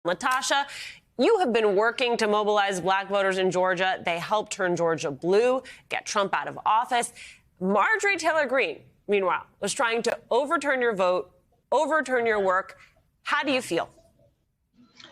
LaTosha, you have been working to mobilize black voters in Georgia. They helped turn Georgia blue, get Trump out of office. Marjorie Taylor Greene, meanwhile, was trying to overturn your vote, overturn your work. How do you feel?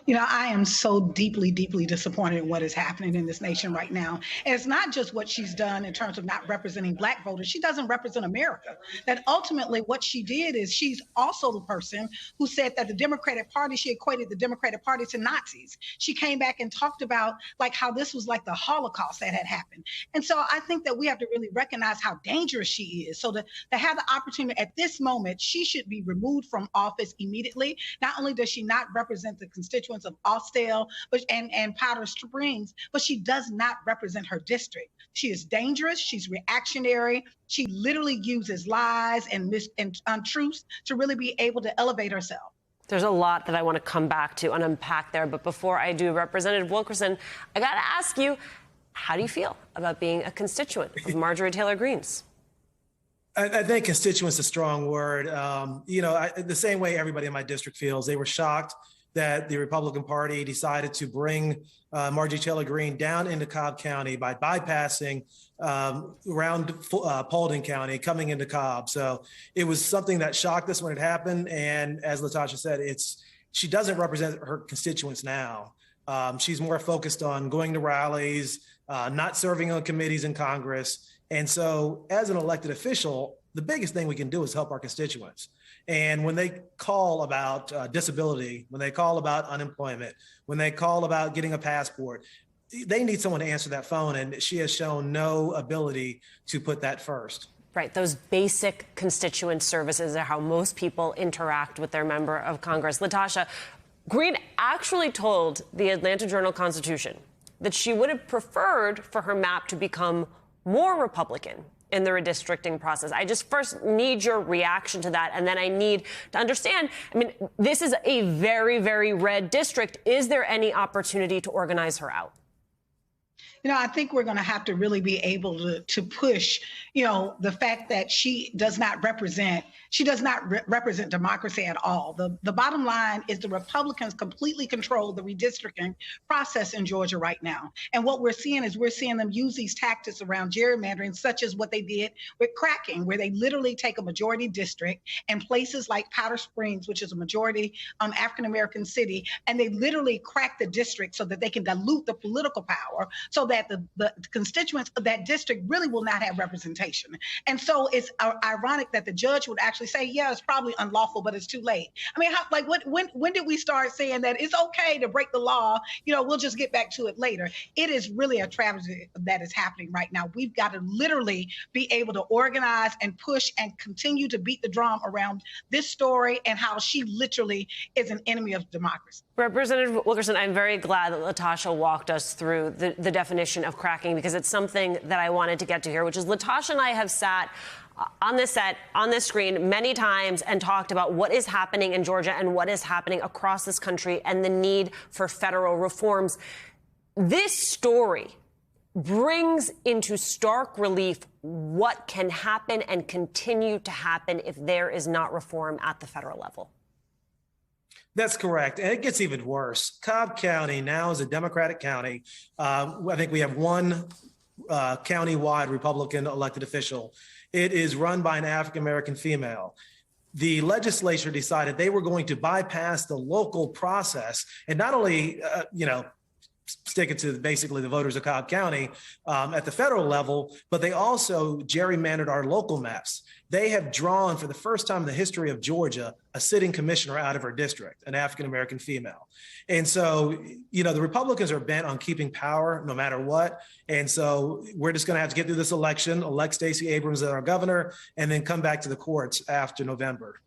You know, I am so deeply, deeply disappointed in what is happening in this nation right now. And it's not just what she's done in terms of not representing black voters. She doesn't represent America. That ultimately what she did is she's also the person who said that the Democratic Party, she equated the Democratic Party to Nazis. She came back and talked about like how this was like the Holocaust that had happened. And so I think that we have to really recognize how dangerous she is. So to have the opportunity at this moment, she should be removed from office immediately. Not only does she not represent the constituents of Austell and Powder Springs, but she does not represent her district. She is dangerous. She's reactionary. She literally uses lies and untruths to really be able to elevate herself. There's a lot that I want to come back to and unpack there. But before I do, Representative Wilkerson, I got to ask you, how do you feel about being a constituent of Marjorie Taylor Greene's? I think constituent's a strong word. The same way everybody in my district feels. They were shocked that the Republican Party decided to bring Marjorie Taylor Greene down into Cobb County by bypassing around Paulding County, coming into Cobb. So it was something that shocked us when it happened. And as LaTosha said, she doesn't represent her constituents now. She's more focused on going to rallies, not serving on committees in Congress. And so as an elected official, the biggest thing we can do is help our constituents. And when they call about disability, when they call about unemployment, when they call about getting a passport, they need someone to answer that phone. And she has shown no ability to put that first. Right. Those basic constituent services are how most people interact with their member of Congress. LaTosha, Greene actually told the Atlanta Journal-Constitution that she would have preferred for her map to become more Republican in the redistricting process. I just first need your reaction to that, and then I need to understand, this is a very, very red district. Is there any opportunity to organize her out? You know, I think we're going to have to really be able to push, the fact that she does not represent democracy at all. The bottom line is the Republicans completely control the redistricting process in Georgia right now. And what we're seeing them use these tactics around gerrymandering, such as what they did with cracking, where they literally take a majority district in places like Powder Springs, which is a majority African-American city, and they literally crack the district so that they can dilute the political power so that the constituents of that district really will not have representation. And so it's ironic that the judge would actually say, yeah, it's probably unlawful, but it's too late. When did we start saying that it's okay to break the law? We'll just get back to it later. It is really a travesty that is happening right now. We've got to literally be able to organize and push and continue to beat the drum around this story and how she literally is an enemy of democracy. Representative Wilkerson, I'm very glad that LaTosha walked us through the definition of cracking, because it's something that I wanted to get to here, which is LaTosha and I have sat on this set, on this screen many times and talked about what is happening in Georgia and what is happening across this country and the need for federal reforms. This story brings into stark relief what can happen and continue to happen if there is not reform at the federal level. That's correct. And it gets even worse. Cobb County now is a Democratic county. I think we have one county-wide Republican elected official. It is run by an African-American female. The legislature decided they were going to bypass the local process and not only, stick it to basically the voters of Cobb County at the federal level, but they also gerrymandered our local maps. They have drawn, for the first time in the history of Georgia, a sitting commissioner out of her district, an African-American female. And so, the Republicans are bent on keeping power no matter what. And so we're just going to have to get through this election, elect Stacey Abrams as our governor, and then come back to the courts after November.